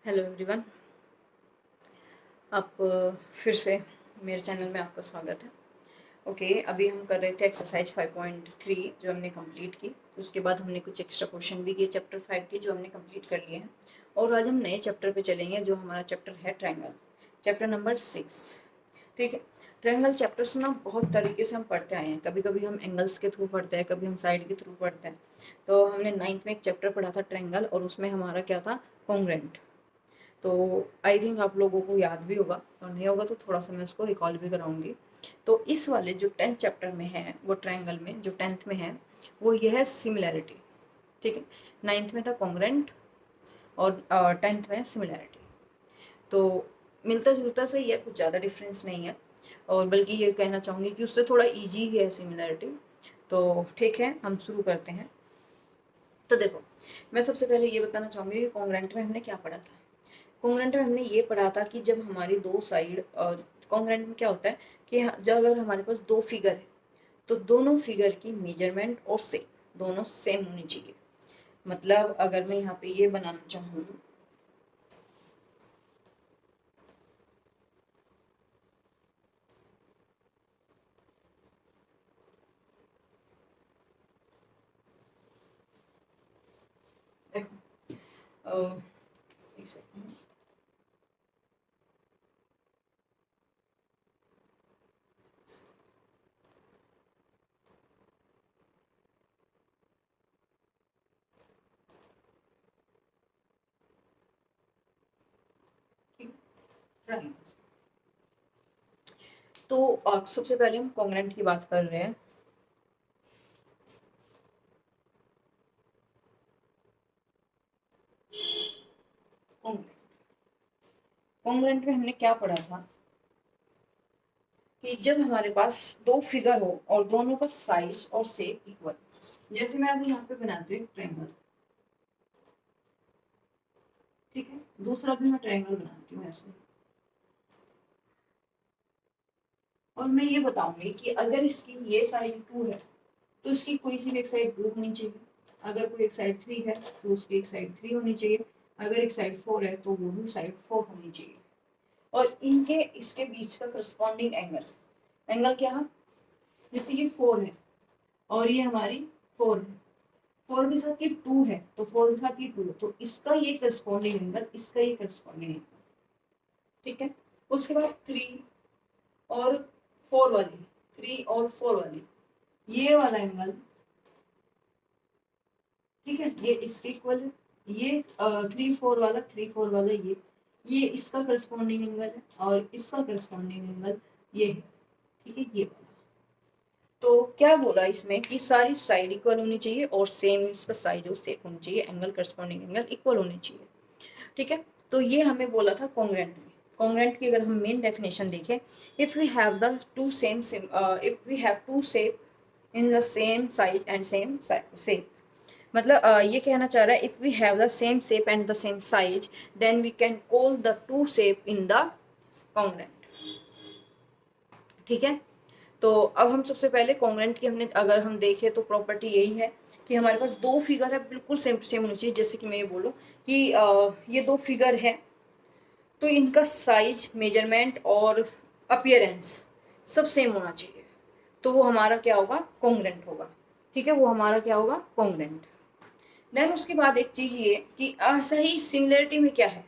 Hello everyone. आप फिर से मेरे चैनल में आपका स्वागत है। ओके, अभी हम कर रहे थे एक्सरसाइज 5.3 जो हमने कंप्लीट की। उसके बाद हमने कुछ एक्स्ट्रा क्वेश्चन भी किए चैप्टर 5 के, जो हमने कंप्लीट कर लिए हैं। और आज हम नए चैप्टर पे चलेंगे, जो हमारा चैप्टर है ट्रायंगल, चैप्टर नंबर 6। ठीक है। ट्रायंगल चैप्टर्स ना बहुत तरीके से हम पढ़ते आए हैं। कभी कभी हम एंगल्स के थ्रू पढ़ते हैं, कभी हम साइड के थ्रू पढ़ते हैं। तो हमने 9th में एक चैप्टर पढ़ा था ट्रायंगल, और उसमें हमारा क्या था, कॉन्ग्रेंट। तो आई थिंक आप लोगों को याद भी होगा, और नहीं होगा तो थोड़ा सा मैं उसको रिकॉल भी कराऊंगी। तो इस वाले जो 10th चैप्टर में है, वो ट्रायंगल में जो 10th में है, वो ये है सिमिलैरिटी। ठीक है। 9th में था कॉन्ग्रेंट, और 10th में सिमिलैरिटी। तो मिलता जुलता से ही है, कुछ ज़्यादा डिफरेंस नहीं है। और बल्कि ये कहना चाहूँगी कि उससे थोड़ा ईजी है सिमिलैरिटी। तो ठीक है, हम शुरू करते हैं। तो देखो, मैं सबसे पहले ये बताना चाहूँगी कि कॉन्ग्रेंट में हमने क्या पढ़ा था। कॉन्ग्रेंट में हमने ये पढ़ा था कि जब हमारी दो साइड, कॉन्ग्रेंट में क्या होता है कि जब अगर हमारे पास दो फिगर है, तो दोनों फिगर की मेजरमेंट और शेप दोनों सेम होनी चाहिए। मतलब अगर मैं यहाँ पे ये बनाना चाहूँ, देखो, एक सेकंड। Triangles। तो सबसे पहले हम कॉन्ग्रेंट की बात कर रहे हैं। कॉन्ग्रेंट में हमने क्या पढ़ा था कि जब हमारे पास दो फिगर हो और दोनों का साइज और शेप इक्वल, जैसे मैं अभी यहाँ पे बनाती हूँ एक ट्रायंगल। ठीक है। दूसरा भी मैं ट्रायंगल बनाती हूँ ऐसे। और मैं ये बताऊंगी कि अगर इसकी ये साइड 2 है, तो इसकी कोई सी भी एक साइड 2 होनी चाहिए। अगर कोई एक साइड 3 है, तो उसकी एक साइड 3 होनी चाहिए। अगर एक साइड 4 है, तो वो भी साइड 4 होनी चाहिए। और इनके इसके बीच का करस्पॉन्डिंग एंगल, एंगल क्या है, जैसे ये 4 है और ये हमारी 4 है। 4 के साथ ये 2 है, तो 4 के साथ ये 2 है, तो इसका ये करस्पॉन्डिंग एंगल, इसका ये करस्पॉन्डिंग एंगल। ठीक है। उसके बाद 3 और 4 वाली, 3 और 4 वाली, ये वाला एंगल, ठीक है, ये इसके इक्वल है। ये 3 4 वाला, 3 4 वाला, ये इसका करस्पॉन्डिंग एंगल है, और इसका करस्पॉन्डिंग एंगल ये है। ठीक है, ये वाला। तो क्या बोला इसमें कि सारी साइड इक्वल होनी चाहिए, और सेम इसका साइज और शेप होनी चाहिए, एंगल करस्पॉन्डिंग एंगल इक्वल होने चाहिए। ठीक है। तो ये हमें बोला था कॉन्ग्रेंट में। कॉन्ग्रेंट की अगर हम मेन डेफिनेशन देखें, if we have the two same if we have two shape in the same size and same shape, मतलब ये कहना चाह रहा है, if we have the same shape and the same size, then we can call the two shape in the congruent. ठीक है। तो अब हम सबसे पहले कॉन्ग्रेंट की हमने अगर हम देखें तो प्रॉपर्टी यही है कि हमारे पास दो फिगर है, बिल्कुल सेम टू सेम होनी चाहिए। जैसे कि मैं ये बोलूँ कि ये दो फिगर है, तो इनका साइज, मेजरमेंट और अपीयरेंस सब सेम होना चाहिए, तो वो हमारा क्या होगा, कॉन्ग्रेंट होगा। ठीक है, वो हमारा क्या होगा, कॉन्ग्रेंट। देन उसके बाद एक चीज ये कि ऐसा ही सिमिलरिटी में क्या है,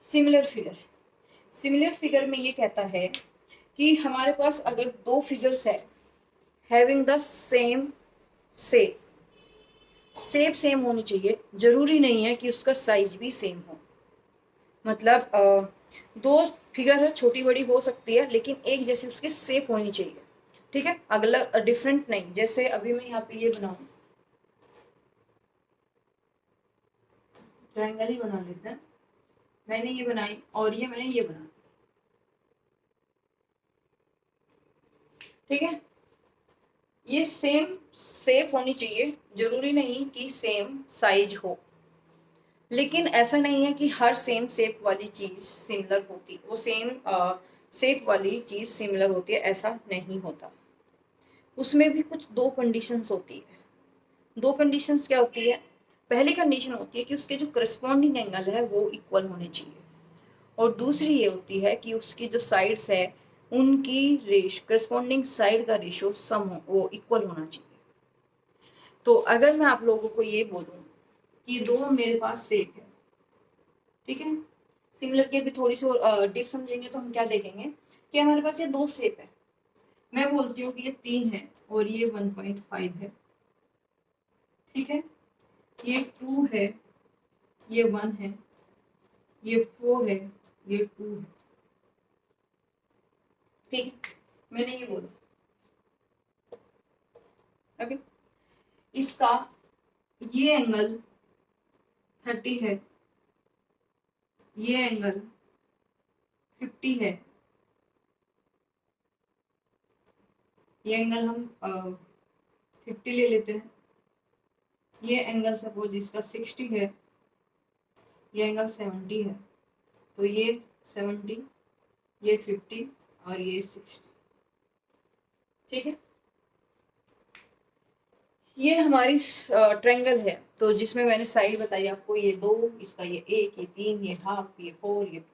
सिमिलर फिगर। सिमिलर फिगर में ये कहता है कि हमारे पास अगर दो फिगर्स है, having the same shape, shape same होनी चाहिए, जरूरी नहीं है कि उसका साइज भी सेम हो। मतलब दो फिगर है, छोटी बड़ी हो सकती है, लेकिन एक जैसी उसकी शेप होनी चाहिए। ठीक है, अगला डिफरेंट नहीं। जैसे अभी मैं यहाँ पे ये बनाऊं, ट्रायंगल ही बना लेते हैं। मैंने ये बनाई और ये मैंने ये बना, ठीक है, ये सेम शेप होनी चाहिए, जरूरी नहीं कि सेम साइज हो। लेकिन ऐसा नहीं है कि हर सेम शेप वाली चीज सिमिलर होती, वो सेम शेप वाली चीज सिमिलर होती है, ऐसा नहीं होता। उसमें भी कुछ दो कंडीशंस होती है। दो कंडीशंस क्या होती है? पहली कंडीशन होती है कि उसके जो करस्पॉन्डिंग एंगल है वो इक्वल होने चाहिए, और दूसरी ये होती है कि उसकी जो साइड्स है उनकी करस्पॉन्डिंग साइड का रेशियो सम हो, वो इक्वल होना चाहिए। तो अगर मैं आप लोगों को ये बोलूं कि दो मेरे पास शेप है, ठीक है, सिमिलर की भी थोड़ी सी डीप समझेंगे तो हम क्या देखेंगे कि हमारे पास ये दो शेप है। मैं बोलती हूँ कि ये 3 है और ये 1.5 है, ठीक है, ये 2 है, ये 1 है, ये 4 है, ये 2 है, ठीक है, मैंने ये बोला। ओके, इसका ये एंगल 30 है, ये एंगल 50 है, ये एंगल हम 50 ले लेते हैं, ये एंगल सपोज इसका 60 है, ये एंगल 70 है, तो ये 70, ये 50 और ये 60, ठीक है। ये हमारी ट्रायंगल है, तो जिसमें मैंने साइड बताई आपको, ये 2, इसका ये 1, ये 3, ये हाफ, ये 4, ये 2।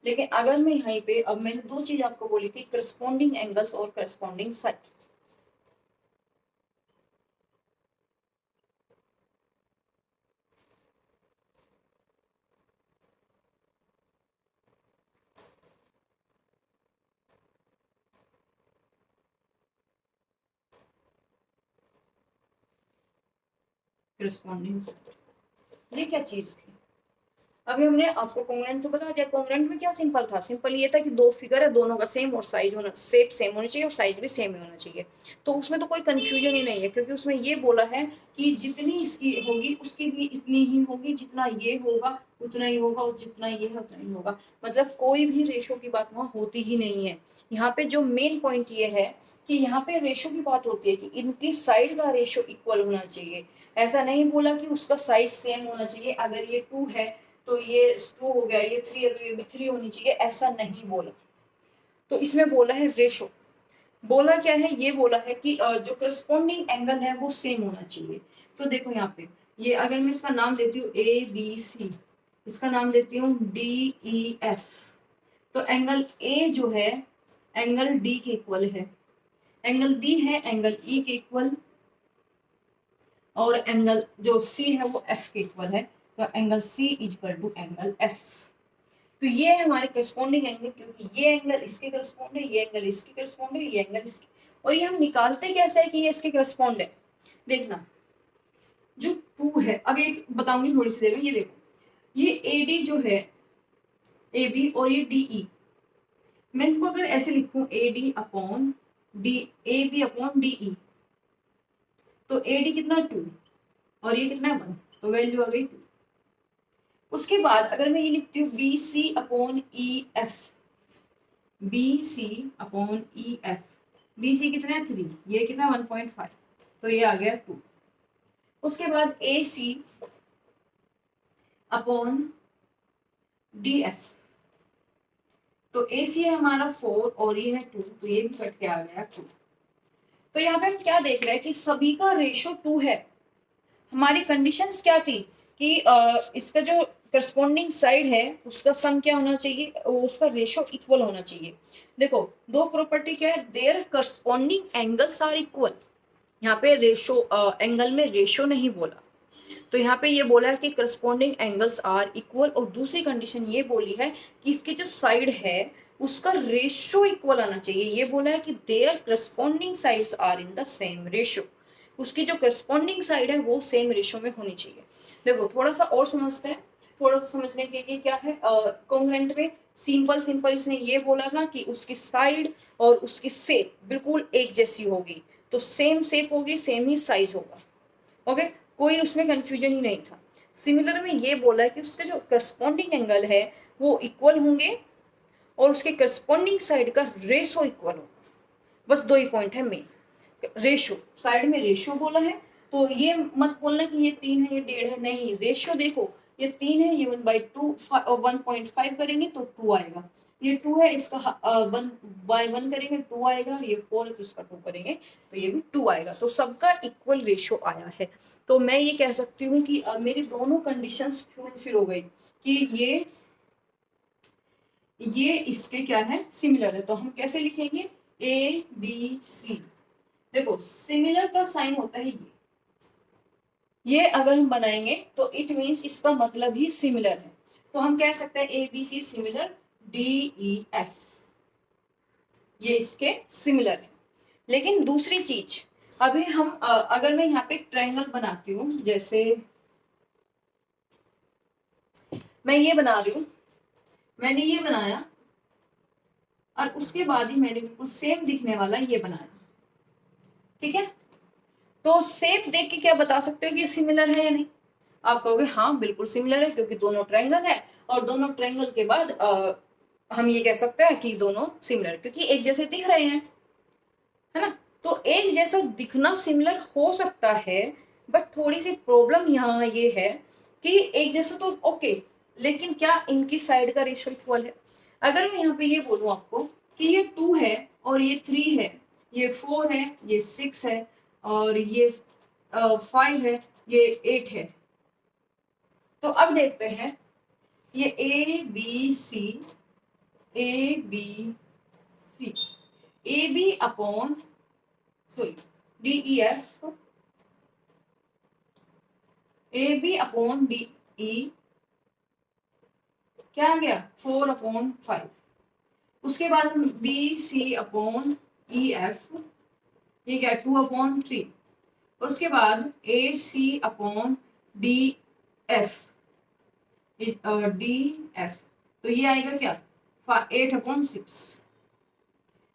लेकिन अगर मैं यहाँ पे, अब मैंने दो चीज आपको बोली थी, करस्पॉन्डिंग एंगल्स और करस्पॉन्डिंग साइड। करस्पॉन्डिंग साइड, ये क्या चीज थी? अभी हमने आपको कॉन्ग्रुएंट तो बता दिया। कॉन्ग्रुएंट में क्या सिंपल था? सिंपल ये था कि दो फिगर है, दोनों का सेम और साइज होना, शेप सेम होनी चाहिए और साइज भी सेम ही होना चाहिए। तो उसमें तो कोई कंफ्यूजन ही नहीं है, क्योंकि उसमें ये बोला है कि जितनी इसकी होगी उसकी भी इतनी ही होगी, जितना ये होगा उतना ही होगा, और जितना ये है उतना ही होगा। मतलब कोई भी रेशो की बात वहाँ होती ही नहीं है। यहाँ पे जो मेन पॉइंट ये है कि यहाँ पे रेशो की बात होती है कि इनकी साइड का रेशो इक्वल होना चाहिए। ऐसा नहीं बोला कि उसका साइज सेम होना चाहिए। अगर ये 2 है तो ये 2 हो गया, ये 3 है तो ये भी 3 होनी चाहिए, ऐसा नहीं बोला। तो इसमें बोला है रेशो। बोला क्या है? ये बोला है कि जो करस्पॉन्डिंग एंगल है वो सेम होना चाहिए। तो देखो यहाँ पे, ये अगर मैं इसका नाम देती हूँ ABC, इसका नाम देती हूँ DEF, तो एंगल A जो है एंगल D के इक्वल है, एंगल B है एंगल E के इक्वल, और एंगल जो C है वो F के इक्वल है। तो angle C equal to angle F। तो ये है हमारे करस्पॉन्डिंग एंगल, क्योंकि ये एंगल इसके करस्पॉन्ड है, ये एंगल इसके करस्पॉन्ड है, ये एंगल इसके। और ये हम निकालते कैसे है कि ये इसके करस्पॉन्ड है? देखना, जो 2 है, अब ये बताऊंगी थोड़ी सी देर में। ये देखो, ये AD जो है AB और ये DE, मैं इसको अगर ऐसे लिखूं AD upon D, AB upon DE, तो AD कितना 2 और ये कितना 1, तो वैल्यू आ गई 2। उसके बाद अगर मैं ये लिखती हूँ BC upon EF, BC upon EF, BC कितना है 3, ये कितना 1.5, तो ये आ गया 2। उसके बाद AC अपॉन DF, तो AC है हमारा 4 और ये है 2, तो ये भी कट के आ गया 2। तो यहाँ पे हम क्या देख रहे हैं कि सभी का रेशो 2 है। हमारी कंडीशंस क्या थी कि इसका जो करस्पॉन्डिंग साइड है उसका सम क्या होना चाहिए, उसका रेशो इक्वल होना चाहिए। देखो, दो प्रॉपर्टी क्या है, their corresponding angles are equal. यहाँ पे रेशो एंगल में रेशो नहीं बोला, तो यहाँ पे ये बोला है कि करस्पॉन्डिंग एंगल्स आर इक्वल, और दूसरी कंडीशन ये बोली है कि इसकी जो साइड है उसका रेशो इक्वल आना चाहिए। ये बोला है कि their corresponding sides are in the same ratio, उसकी जो करस्पॉन्डिंग साइड है वो सेम रेशो में होनी चाहिए। देखो, थोड़ा सा और समझते हैं। थोड़ा सा समझने के लिए क्या है, कॉन्ग्रुएंट में सिंपल सिंपल इसने ये बोला था कि उसकी साइड और उसकी शेप बिल्कुल एक जैसी होगी, तो सेम शेप होगी, सेम ही साइज होगा। ओके, कोई उसमें कंफ्यूजन ही नहीं था। सिमिलर में ये बोला है कि उसके जो करस्पॉन्डिंग एंगल है वो इक्वल होंगे और उसके करस्पॉन्डिंग साइड का रेशो इक्वल होगा। बस दो ही पॉइंट है मेन। रेशो, साइड में रेशो बोला है, तो ये मत बोलना कि ये 3 है ये 1.5 है, नहीं, रेशो देखो ये 3 है, ये 1/2 1.5 करेंगे तो 2 आएगा, ये 2 है, इसका 1/1 करेंगे 2 आएगा, ये 4 है तो इसका 2 करेंगे तो ये भी 2 आएगा। तो सबका इक्वल रेशियो आया है। तो मैं ये कह सकती हूँ कि मेरी दोनों कंडीशंस फुलफिल हो गई कि ये इसके क्या है, सिमिलर है। तो हम कैसे लिखेंगे, ABC। देखो सिमिलर का साइन होता है ये अगर हम बनाएंगे तो इट मीन्स इसका मतलब ही सिमिलर है। तो हम कह सकते हैं ABC सिमिलर DEF, ये इसके सिमिलर है। लेकिन दूसरी चीज, अभी हम अगर मैं यहाँ पे एक ट्रायंगल बनाती हूँ, जैसे मैं ये बना रही हूँ, मैंने ये बनाया और उसके बाद ही मैंने बिल्कुल सेम दिखने वाला ये बनाया, ठीक है। तो शेप देख के क्या बता सकते हो कि सिमिलर है या नहीं? आप कहोगे हाँ बिल्कुल सिमिलर है, क्योंकि दोनों ट्रायंगल है और दोनों ट्रायंगल के बाद हम ये कह सकते हैं कि दोनों सिमिलर, क्योंकि एक जैसे दिख रहे हैं, है ना। तो एक जैसा दिखना सिमिलर हो सकता है, बट थोड़ी सी प्रॉब्लम यहाँ ये है कि एक जैसा तो ओके, लेकिन क्या इनकी साइड का रेशियो इक्वल है? अगर मैं यहाँ पे ये बोलूँ आपको कि ये 2 है और ये 3 है, ये 4 है, ये 6 है और ये 5 है, ये 8 है। तो अब देखते हैं ये ABC AB upon sorry DEF AB upon DE क्या आ गया 4/5। उसके बाद हम BC अपॉन EF, ये क्या 2/3। उसके बाद AC अपॉन DF, DF तो ये आएगा क्या 8/6।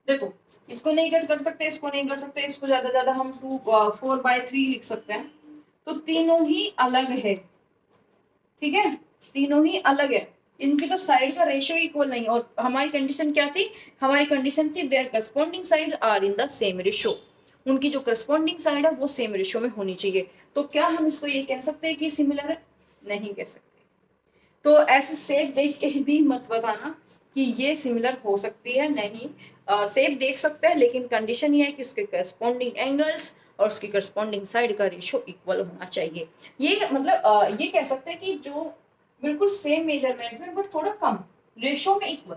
देखो इसको नहीं कट कर सकते, इसको नहीं कर सकते, इसको ज्यादा हम 4/3 लिख सकते हैं। तो तीनों ही अलग है, ठीक है, तीनों ही अलग है, इनकी तो साइड का रेशियो इक्वल नहीं। और हमारी कंडीशन क्या थी, हमारी कंडीशन थी their corresponding side are in the same ratio, उनकी जो करस्पॉन्डिंग साइड है वो सेम रेशियो में होनी चाहिए। तो क्या हम इसको ये कह सकते हैं कि सिमिलर है? नहीं कह सकते। तो ऐसे सेप देख के भी मत बताना कि ये सिमिलर हो सकती है, नहीं। सेप देख सकते हैं, लेकिन कंडीशन ये है कि उसके करस्पॉन्डिंग एंगल्स और उसकी करस्पॉन्डिंग साइड का रेशियो इक्वल होना चाहिए। ये मतलब ये कह सकते हैं कि जो बिल्कुल सेम मेजरमेंट में बट थोड़ा कम रेशियो में इक्वल,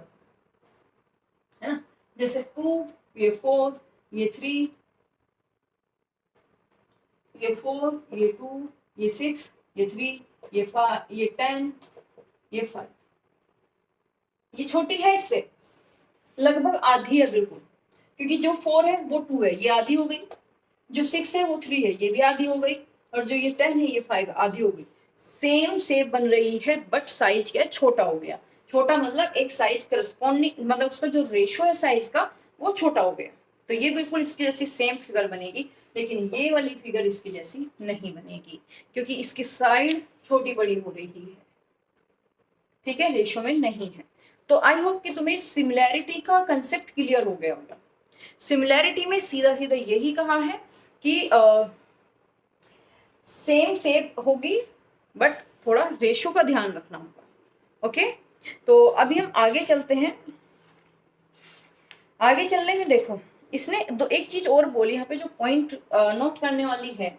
है ना। जैसे 2, ये 4, ये 3, ये 4, ये 2, ये 6, ये 3, ये 5, ये 10, ये 5, ये छोटी है इससे लगभग आधी है बिल्कुल, क्योंकि जो 4 है वो 2 है, ये आधी हो गई। जो 6 है वो 3 है, ये भी आधी हो गई। और जो ये 10 है ये 5 आधी हो गई। सेम शेप बन रही है बट साइज क्या छोटा हो गया। छोटा मतलब एक साइज करस्पॉन्डिंग, मतलब उसका जो रेशियो है साइज का वो छोटा हो गया। तो ये बिल्कुल इसकी जैसी सेम फिगर बनेगी, लेकिन ये वाली फिगर इसकी जैसी नहीं बनेगी, क्योंकि इसकी साइड छोटी बड़ी हो रही है, ठीक है, रेशियो में नहीं है। तो आई होप कि तुम्हें सिमिलैरिटी का कंसेप्ट क्लियर हो गया होगा। सिमिलैरिटी में सीधा सीधा यही कहा है कि सेम शेप होगी बट थोड़ा रेशियो का ध्यान रखना होगा। ओके, तो अभी हम आगे चलते हैं। आगे चलने में देखो इसने दो एक चीज और बोली, यहाँ पे जो पॉइंट नोट करने वाली है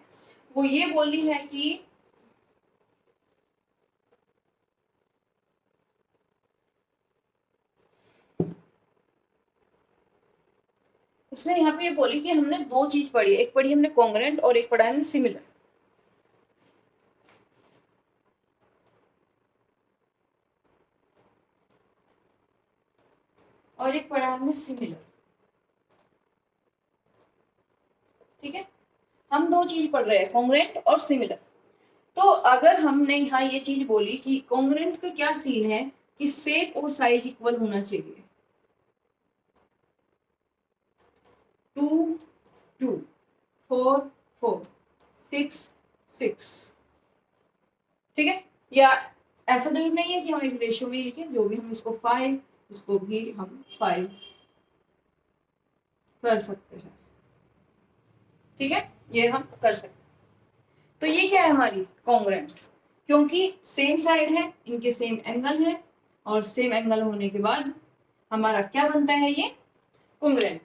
वो ये बोली है कि उसने यहाँ पे ये बोली कि हमने दो चीज पढ़ी, एक पढ़ी हमने कॉन्ग्रुएंट और एक पढ़ा हमने सिमिलर। और एक पढ़ा हमने सिमिलर, ठीक है। हम दो चीज पढ़ रहे हैं, कॉन्ग्रुएंट और सिमिलर। तो अगर हमने यहाँ ये चीज बोली कि कॉन्ग्रुएंट का क्या सीन है कि शेप और साइज इक्वल होना चाहिए, 2 2 4 4 6 6, ठीक है। या ऐसा जरूर नहीं है कि हम एक रेशियो में लिखें, जो भी हम इसको 5, इसको भी हम 5 कर सकते हैं, ठीक है, ये हम कर सकते हैं। तो ये क्या है हमारी कॉन्ग्रुएंट। क्योंकि सेम साइड है, इनके सेम एंगल है, और सेम एंगल होने के बाद हमारा क्या बनता है, ये कॉन्ग्रुएंट।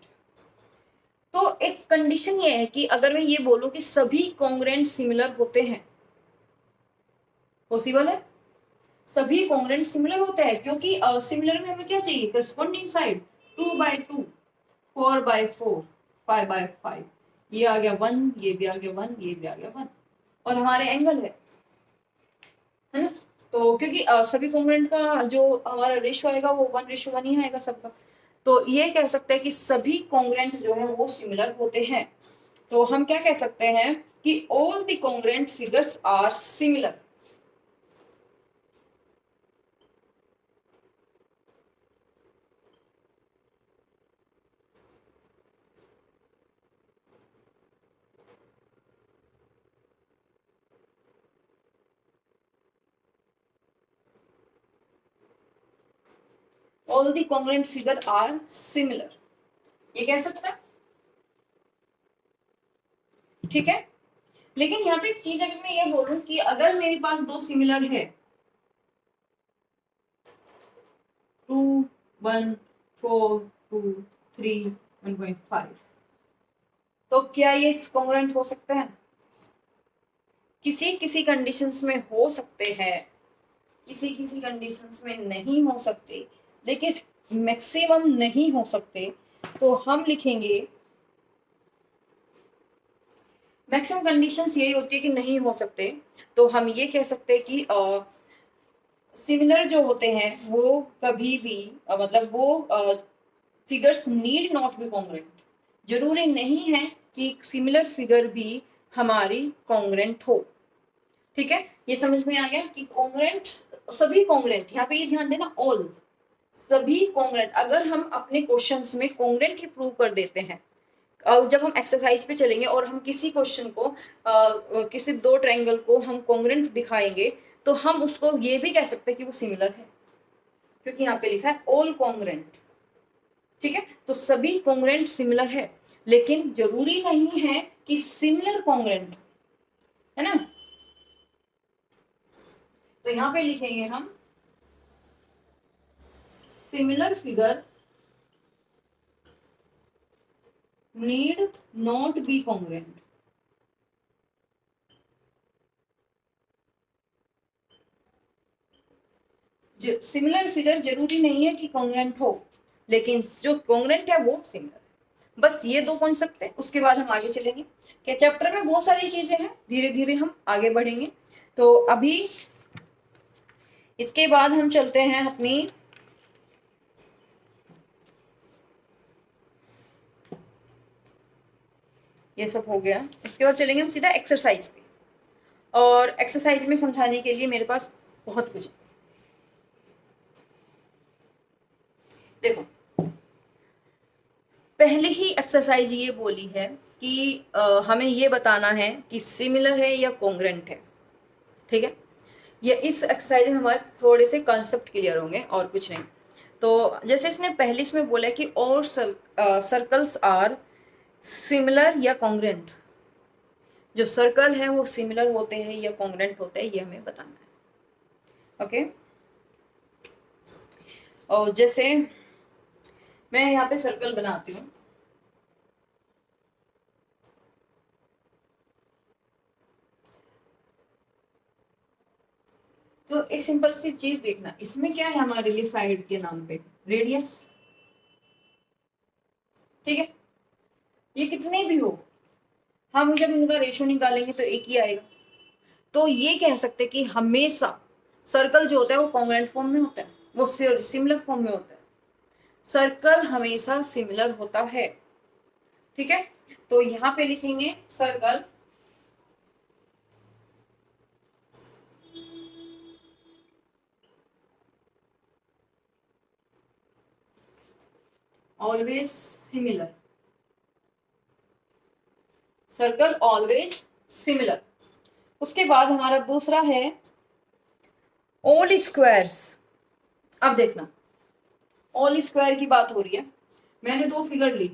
तो एक कंडीशन ये है कि अगर मैं ये बोलूं कि सभी कॉन्ग्रुएंट सिमिलर होते हैं, पॉसिबल है, सभी कॉन्ग्रुएंट सिमिलर होते हैं, क्योंकि सिमिलर में हमें क्या चाहिए, करस्पॉन्डिंग साइड, 2/2, 4/4, 5/5, ये आ गया 1, ये भी आ गया 1, ये भी आ गया 1, और हमारे एंगल है ना। तो क्योंकि सभी कॉन्ग्रुएंट का जो हमारा रेशियो आएगा वो 1:1 ही आएगा सबका, तो ये कह सकते हैं कि सभी कॉन्ग्रुएंट जो है वो सिमिलर होते हैं। तो हम क्या कह सकते हैं कि all the congruent figures are similar. All the congruent figure are similar, ये कह सकते हैं, ठीक है। लेकिन यहाँ पे एक चीज अगर मैं ये बोलूं कि अगर मेरे पास दो सिमिलर है, 2 1 4 2 3 1.5, तो क्या ये कॉन्ग्रुएंट हो सकते हैं? किसी किसी कंडीशंस में हो सकते हैं, किसी किसी कंडीशंस में नहीं हो सकते, लेकिन मैक्सिमम नहीं हो सकते। तो हम लिखेंगे, मैक्सिमम कंडीशंस यही होती है कि नहीं हो सकते, तो हम ये कह सकते हैं कि सिमिलर जो होते हैं वो कभी भी मतलब वो figures need not be congruent, जरूरी नहीं है कि सिमिलर फिगर भी हमारी कॉन्ग्रुएंट हो, ठीक है। ये समझ में आ गया कि कॉन्ग्रुएंट, सभी कॉन्ग्रुएंट, यहाँ पे ये ध्यान देना, ऑल, सभी कॉन्ग्रुएंट। अगर हम अपने क्वेश्चंस में कॉन्ग्रुएंट ही प्रूव कर देते हैं, और जब हम एक्सरसाइज पे चलेंगे और हम किसी क्वेश्चन को किसी दो ट्रायंगल को हम कॉन्ग्रुएंट दिखाएंगे, तो हम उसको ये भी कह सकते हैं कि वो सिमिलर है, क्योंकि यहाँ पे लिखा है ऑल कॉन्ग्रुएंट, ठीक है। तो सभी कॉन्ग्रुएंट सिमिलर है, लेकिन जरूरी नहीं है कि सिमिलर कॉन्ग्रुएंट, है ना। तो यहाँ पे लिखेंगे हम, similar figure need not be congruent. Similar figure जरूरी नहीं है कि कॉन्ग्रुएंट हो, लेकिन जो कॉन्ग्रुएंट है वो सिमिलर है। बस ये दो कॉन्सेप्ट है, उसके बाद हम आगे चलेंगे। क्या चैप्टर में बहुत सारी चीजें हैं, धीरे धीरे हम आगे बढ़ेंगे। तो अभी इसके बाद हम चलते हैं अपनी, ये सब हो गया, उसके बाद चलेंगे हम सीधा एक्सरसाइज पे। और एक्सरसाइज में समझाने के लिए मेरे पास बहुत कुछ है। देखो, पहले ही एक्सरसाइज ये बोली है कि हमें ये बताना है कि सिमिलर है या कॉन्ग्रुएंट है, ठीक है। ये इस एक्सरसाइज में हमारे थोड़े से कॉन्सेप्ट क्लियर होंगे और कुछ नहीं। तो जैसे इसने पहले इसमें बोला है कि और सर्कल्स आर सिमिलर या कॉन्ग्रुएंट, जो सर्कल है वो सिमिलर होते हैं या कॉन्ग्रुएंट होते हैं, ये हमें बताना है, ओके। और जैसे मैं यहाँ पे सर्कल बनाती हूँ, तो एक सिंपल सी चीज देखना, इसमें क्या है हमारे लिए, साइड के नाम पे रेडियस, ठीक है। ये कितने भी हो, हम जब इनका रेशियो निकालेंगे तो एक ही आएगा। तो ये कह सकते हैं कि हमेशा सर्कल जो होता है वो कॉन्ग्रुएंट फॉर्म में होता है, वो सिमिलर फॉर्म में होता है, सर्कल हमेशा सिमिलर होता है, ठीक है। तो यहाँ पे लिखेंगे circle always similar, circle always similar. उसके बाद हमारा दूसरा है ऑल स्क्वायर्स। अब देखना, ऑल स्क्वायर की बात हो रही है, मैंने दो फिगर ली,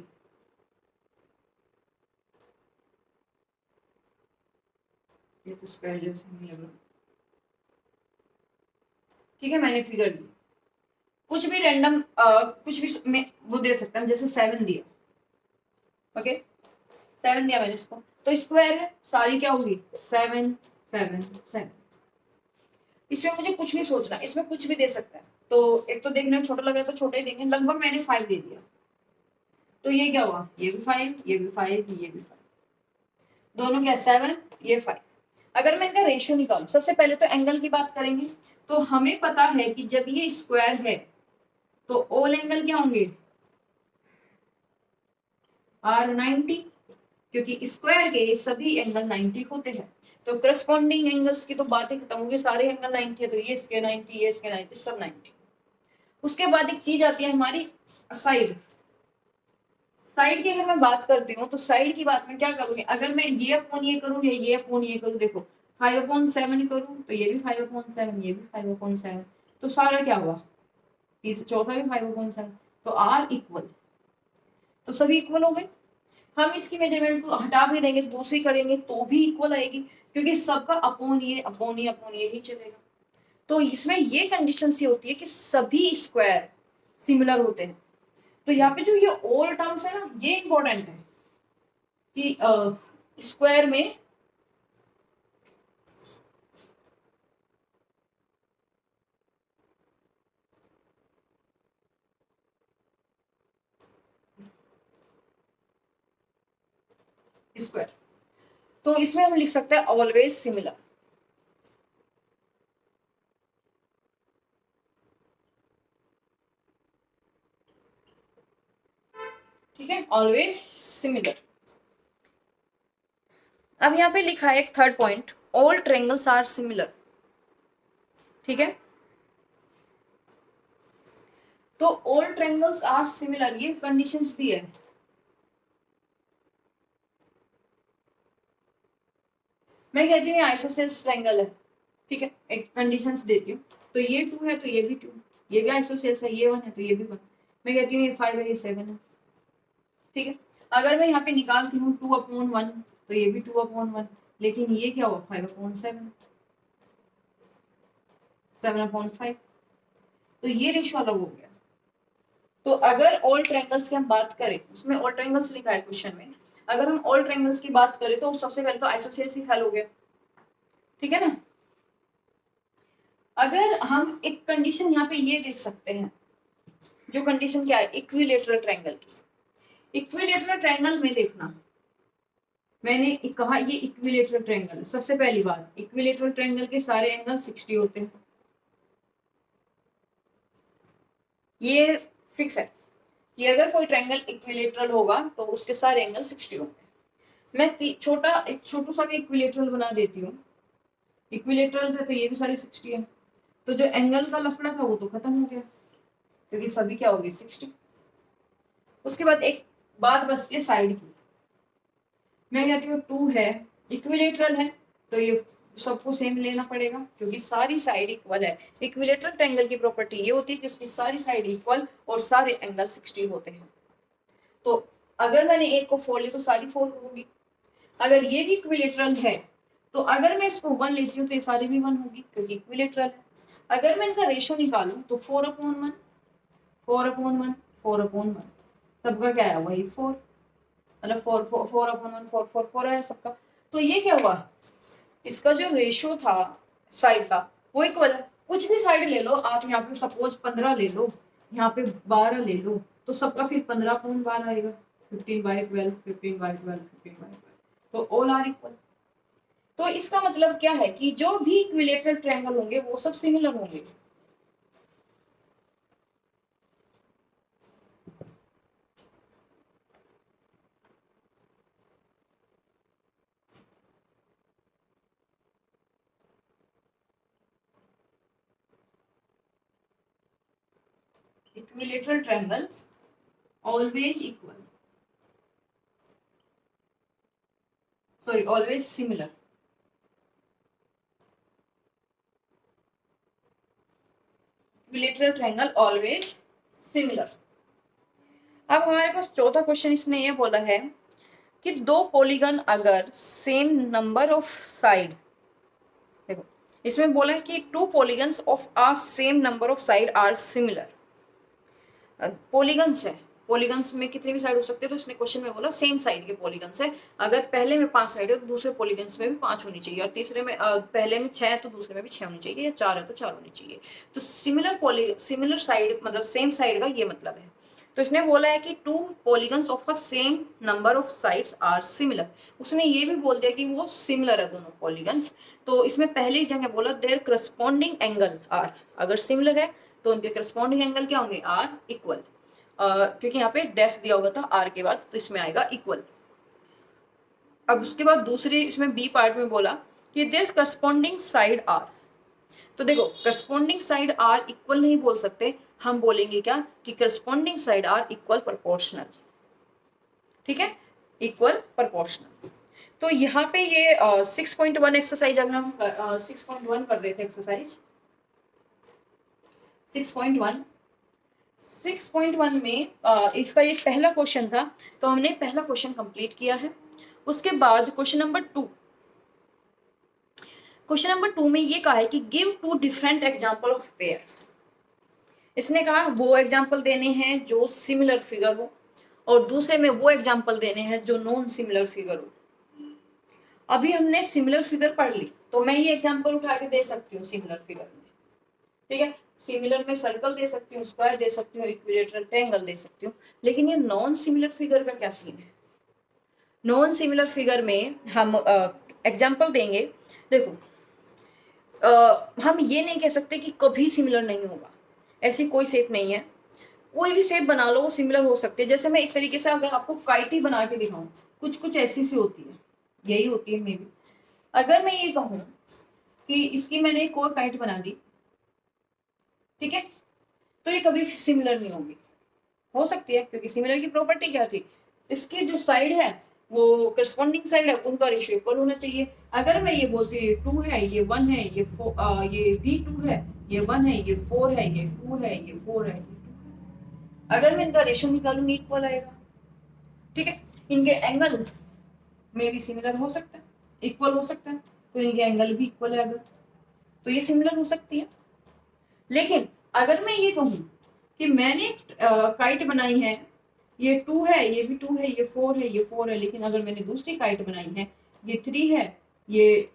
ये तो स्क्वायर जैसे नहीं लग रहा, ठीक है, मैंने फिगर दी, कुछ भी रैंडम कुछ भी वो दे सकता हूँ, जैसे 7 दिया, ओके 7 दिया मैंने इसको, तो स्क्वायर है, सारी क्या होगी 7 7 7। इसमें मुझे कुछ नहीं सोचना, इसमें कुछ भी दे सकता है, तो एक तो देखने में छोटा लग रहा है तो छोटा ही देंगे, लगभग मैंने 5 दे दिया, तो ये क्या हुआ, ये भी 5, ये भी 5, ये भी 5, दोनों क्या 7, ये 5। अगर मैं इनका रेशियो निकालूं, सबसे पहले तो एंगल की बात करेंगे, तो हमें पता है कि जब ये स्क्वायर है तो ऑल एंगल क्या होंगे आर 90, क्योंकि स्क्वायर के सभी एंगल 90 होते हैं, तो करस्पॉन्डिंग एंगल्स की तो बात ही खत्म होगी, सारे एंगल 90 है, तो ये इसके 90, ये इसके 90, सब 90। उसके बाद एक चीज आती है हमारी साइड, साइड की अगर मैं बात करती हूँ तो साइड की बात में क्या करूंगी, अगर मैं ये अपॉन ये करूँ या ये अपॉन ये करूँ, देखो 5/7 करूँ तो ये भी 5/7, ये भी 5/7, तो सारा क्या हुआ, चौथा भी 5/7, तो आर इक्वल, तो सभी इक्वल हो गए। हम इसकी मेजरमेंट को हटा भी देंगे, दूसरी करेंगे तो भी इक्वल आएगी, क्योंकि सबका अपॉन ये अपॉन ये अपॉन ये ही चलेगा। तो इसमें ये कंडीशन सी होती है कि सभी स्क्वायर सिमिलर होते हैं। तो यहाँ पे जो ये ऑल टर्म्स है ना, ये इंपॉर्टेंट है कि स्क्वायर में स्क्वायर, तो इसमें हम लिख सकते हैं ऑलवेज सिमिलर, ठीक है, ऑलवेज सिमिलर। अब यहाँ पे लिखा है एक third point, all triangles are similar, ठीक है, तो ऑल ट्रायंगल्स आर सिमिलर, ये कंडीशंस दी है। मैं कहती हूँ आइसोसेल्स ट्रायंगल है, ठीक है, एक कंडीशंस देती हूँ, तो ये 2 है तो ये भी 2, ये भी आइसोसेल्स है, ये 1 है तो ये भी 1, मैं कहती हूँ ये 5 है, ये 7 है, ठीक है। अगर मैं यहाँ पे निकालती हूँ 2/1 तो ये भी 2/1, लेकिन ये क्या हुआ 5/7, 7/5, तो ये रेशियो अलग हो गया। तो अगर ऑल ट्रायंगल्स की हम बात करें, उसमें ऑल ट्रायंगल्स लिखा है क्वेश्चन में, अगर हम ऑल ट्रायंगल्स की बात करें तो सबसे पहले तो आइसोसेल्स ही फैल हो गया, ठीक है ना। अगर हम एक कंडीशन यहाँ पे ये देख सकते हैं, जो कंडीशन क्या है इक्विलेटरल ट्रायंगल की, इक्विलेटरल ट्रायंगल में देखना, मैंने कहा ये इक्विलेटरल ट्रायंगल है, सबसे पहली बात इक्विलेटरल ट्रायंगल के सारे एंगल 60 होते हैं, ये फिक्स है कि अगर कोई ट्रायंगल इक्विलेटरल होगा तो उसके सारे एंगल 60 होंगे। मैं एक छोटू सा भी इक्विलेटरल बना देती हूँ, इक्विलेटरल थे तो ये भी सारे 60 है, तो जो एंगल का लफड़ा था वो तो खत्म हो गया, क्योंकि सभी क्या हो गए 60। उसके बाद एक बात बचती है साइड की, मैं कहती हूँ 2 है, इक्विलेटरल है, तो ये सबको सेम लेना पड़ेगा, क्योंकि सारी साइड इक्वल है। इक्विलेटरल ट्रायंगल की प्रॉपर्टी ये होती है कि उसकी सारी साइड इक्वल और सारे एंगल 60 होते हैं। तो अगर मैंने एक को 4 ली तो सारी 4 होगी। अगर ये भी इक्विलेटरल है तो अगर मैं इसको 1 लेती हूँ तो ये सारी भी 1 होगी, क्योंकि इक्विलेटरल है। अगर मैं इनका रेशियो निकालूं तो 4/1 4/1 4/1, सबका क्या है वही 4, मतलब 4/1 4 4 4 है सबका। तो ये क्या हुआ, इसका जो रेशियो था साइड का वो इक्वल है। कुछ भी साइड ले लो आप, यहाँ पे सपोज 15 ले लो, यहाँ पे 12 ले लो, तो सबका फिर 15/12 आएगा, 15/12 15/12 15/12, तो ऑल आर इक्वल। तो इसका मतलब क्या है कि जो भी इक्विलेटरल ट्रायंगल होंगे वो सब सिमिलर होंगे। Equilateral triangle always equal, sorry always similar, equilateral triangle always similar. अब हमारे पास चौथा क्वेश्चन इसने ये बोला है कि दो पॉलीगन अगर सेम नंबर ऑफ साइड, देखो इसमें बोला है कि two polygons of a same number of side are similar. Polygons है, पॉलीगन्स में कितनी भी साइड हो सकते हैं, तो इसने क्वेश्चन में बोला सेम साइड के पॉलीगन्स है। अगर पहले में 5 साइड है तो दूसरे पॉलीगन्स में भी 5 होनी चाहिए, और तीसरे में पहले में 6 है तो दूसरे में भी 6 होनी चाहिए, या 4 है तो 4 होनी चाहिए। तो सिमिलर साइड मतलब सेम साइड का ये मतलब है। तो इसने बोला है कि two polygons of a same number of sides are similar. उसने ये भी बोल दिया कि वो सिमिलर है दोनों पॉलीगन्स। तो इसमें पहली जगह बोला देयर करस्पॉन्डिंग एंगल आर, अगर सिमिलर है तो उनके करस्पॉन्डिंग एंगल क्या होंगे, आर इक्वल। क्योंकि यहाँ पे डैश दिया हुआ था आर के बाद, तो इसमें आएगा इक्वल। अब उसके बाद दूसरी इसमें बी पार्ट में बोला कि देयर करस्पॉन्डिंग साइड आर। तो देखो करस्पॉन्डिंग साइड आर इक्वल नहीं बोल सकते, हम बोलेंगे क्या कि corresponding side are equal proportional. ठीक है, इक्वल प्रोपोर्शनल। तो यहाँ पे ये 6.1 एक्सरसाइज, अगर हम 6.1 कर रहे थे एक्सरसाइज 6.1 6.1 में इसका ये पहला क्वेश्चन था, तो हमने पहला क्वेश्चन कंप्लीट किया है। उसके बाद क्वेश्चन नंबर 2 में ये कहा है कि give 2 different example of pair. इसने कहा वो एग्जांपल देने हैं जो सिमिलर फिगर हो, और दूसरे में वो एग्जांपल देने हैं जो नॉन सिमिलर फिगर हो। अभी हमने सिमिलर फिगर पढ़ ली, तो मैं ये एग्जांपल उठा के दे सकती हूँ सिमिलर फिगर में। ठीक है, सिमिलर में सर्कल दे सकती हूँ, स्क्वायर दे सकती हूँ, इक्विलेटरल ट्रायंगल दे सकती हूँ। लेकिन ये नॉन सिमिलर फिगर का क्या सीन है? नॉन सिमिलर फिगर में हम एग्जांपल देंगे। देखो हम ये नहीं कह सकते कि कभी सिमिलर नहीं होगा, ऐसी कोई शेप नहीं है। कोई भी शेप बना लो वो सिमिलर हो सकती है। जैसे मैं एक तरीके से अगर आपको काइट ही बना के दिखाऊं, कुछ कुछ ऐसी सी होती है, यही होती है मे बी। अगर मैं ये कहूं कि इसकी मैंने एक और काइट बना दी, ठीक है, तो ये कभी सिमिलर नहीं होगी। हो सकती है क्योंकि सिमिलर की प्रॉपर्टी क्या थी, इसकी जो साइड है वो करस्पॉन्डिंग साइड है, उनका रेशियो इक्वल होना चाहिए। अगर मैं ये बोलती हूँ ये 2 है, ये 1 है, ये भी 2 है, ये 1 है, ये 4 है, ये 2 है, ये 4 है, अगर मैं इनका रेशियो निकालूंगी इक्वल आएगा। ठीक है, इनके एंगल में भी सिमिलर हो सकता है, इक्वल हो सकता है, तो इनके एंगल भी इक्वल आएगा, तो ये सिमिलर हो सकती है। लेकिन अगर मैं ये कहूं कि मैंने काइट बनाई है, ये 2 है, ये भी 2 है, ये 4 है, ये 4 है, लेकिन अगर मैंने दूसरी काइट बनाई है, ये 3 है, ये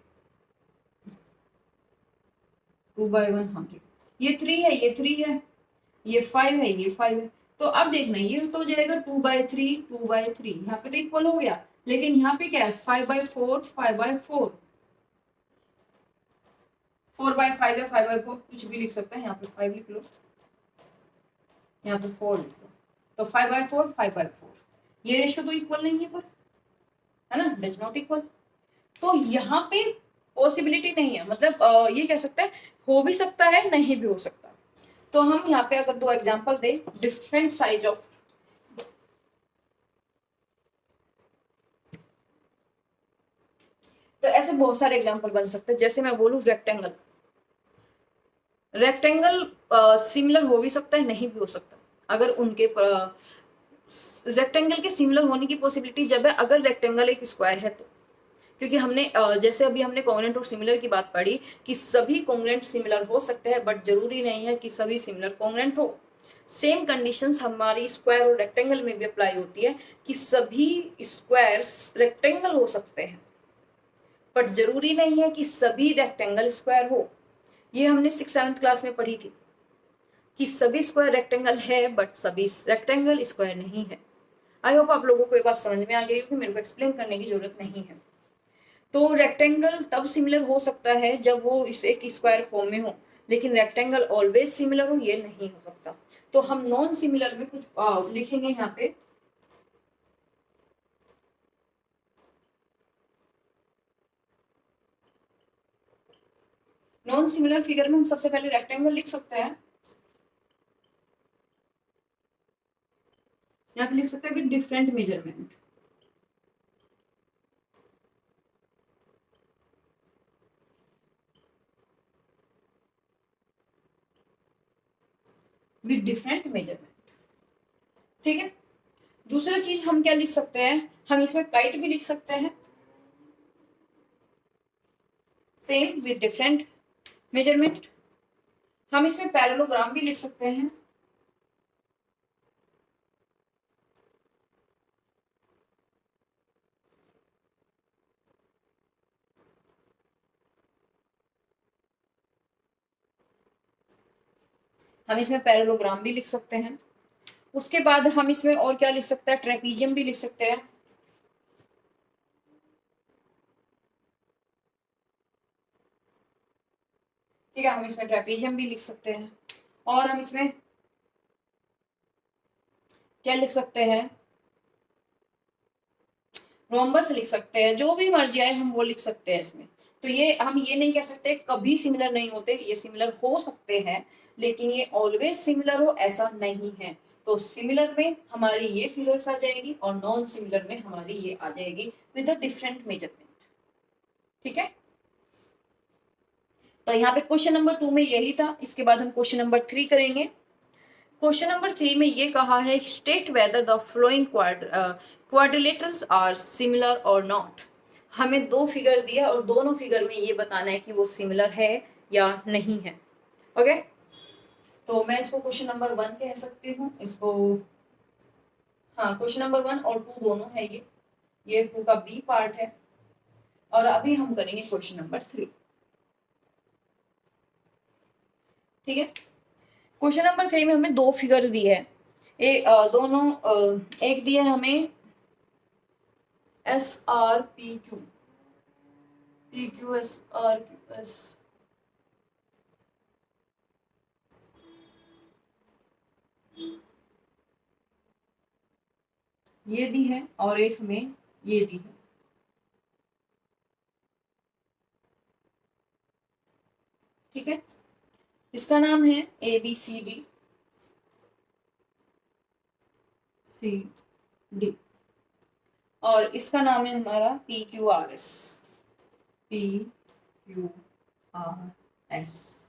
2/1, हाँ ठीक, ये 3 है, ये 3 है, ये 5 है, ये 5 है, तो अब देखना ये तो हो जाएगा 2/3 2/3, यहाँ पे तो इक्वल हो गया। लेकिन यहाँ पे क्या है 5/4 5/4, 4/5 या 5/4, कुछ भी लिख सकते हैं। यहाँ पे 5 लिख लो, यहाँ पे 4 लिख लो, तो 5/4 5/4, ये रेशियो तो इक्वल नहीं है पर, है ना, डज नॉट इक्वल। तो यहाँ पे पॉसिबिलिटी नहीं है, मतलब ये कह सकते हैं हो भी सकता है, नहीं भी हो सकता। तो हम यहाँ पे अगर 2 एग्जांपल दें डिफरेंट साइज ऑफ, तो ऐसे बहुत सारे एग्जांपल बन सकते हैं। जैसे मैं बोलूं रेक्टेंगल, रेक्टेंगल सिमिलर हो भी सकता है, नहीं भी हो सकता। अगर उनके रेक्टेंगल के सिमिलर होने की पॉसिबिलिटी जब है अगर रेक्टेंगल एक स्क्वायर है तो, क्योंकि हमने जैसे अभी हमने कॉन्ग्रुएंट और सिमिलर की बात पढ़ी कि सभी कॉन्ग्रुएंट सिमिलर हो सकते हैं, बट जरूरी नहीं है कि सभी सिमिलर कॉन्ग्रुएंट हो। सेम कंडीशंस हमारी स्क्वायर और रेक्टेंगल में भी अप्लाई होती है कि सभी स्क्वायर्स रेक्टेंगल हो सकते हैं, बट जरूरी नहीं है कि सभी रेक्टेंगल स्क्वायर हो। ये हमने 6th-7th क्लास में पढ़ी थी कि सभी स्क्वायर रेक्टेंगल है बट सभी रेक्टेंगल स्क्वायर नहीं है। आई होप आप लोगों को ये बात समझ में आ गई होगी, मेरे को एक्सप्लेन करने की जरूरत नहीं है। तो रेक्टेंगल तब सिमिलर हो सकता है जब वो इस एक स्क्वायर फॉर्म में हो, लेकिन रेक्टेंगल ऑलवेज सिमिलर हो ये नहीं हो सकता। तो हम नॉन सिमिलर में कुछ लिखेंगे यहाँ पे। नॉन सिमिलर फिगर में हम सबसे पहले रेक्टेंगल लिख सकते हैं, यहाँ पे लिख सकते हैं with different measurement. With different measurement, ठीक है। दूसरा चीज हम क्या लिख सकते हैं, हम इसमें काइट भी लिख सकते हैं, सेम विद डिफरेंट मेजरमेंट। हम इसमें पैरेललोग्राम भी लिख सकते हैं। हम इसमें पैरेललोग्राम भी लिख सकते हैं। उसके बाद हम इसमें और क्या लिख सकते हैं, ट्रेपीजियम भी लिख सकते हैं। ठीक है, हम इसमें ट्रेपीजियम भी लिख सकते हैं। और हम इसमें क्या लिख सकते हैं, रोम्बस लिख सकते हैं। जो भी मर्जी आए हम वो लिख सकते हैं इसमें। तो ये हम ये नहीं कह सकते कभी सिमिलर नहीं होते, ये सिमिलर हो सकते हैं, लेकिन ये ऑलवेज सिमिलर हो ऐसा नहीं है। तो सिमिलर में हमारी ये फिगर्स आ जाएगी और नॉन सिमिलर में हमारी ये आ जाएगी विद अ डिफरेंट मेजरमेंट। ठीक है, तो यहाँ पे क्वेश्चन नंबर 2 में यही था। इसके बाद हम क्वेश्चन नंबर 3 करेंगे। क्वेश्चन नंबर 3 में ये कहा है, state whether the following quadrilaterals are similar और नॉट। हमें दो फिगर दिया और दोनों फिगर में ये बताना है कि वो सिमिलर है या नहीं है। ओके, तो मैं इसको क्वेश्चन नंबर 1 कह सकती हूँ इसको। हाँ, क्वेश्चन नंबर 1 और 2 दोनों है ये 2 का बी पार्ट है। और अभी हम करेंगे क्वेश्चन नंबर 3। ठीक है, क्वेश्चन नंबर 3 में हमें दो फिगर दी है। दोनों एक दिया है हमें S R P Q, P Q S R Q S, ये दी है और एक हमें ये दी है। ठीक है, इसका नाम है A B C D C D और इसका नाम है हमारा P Q R S, P Q R S.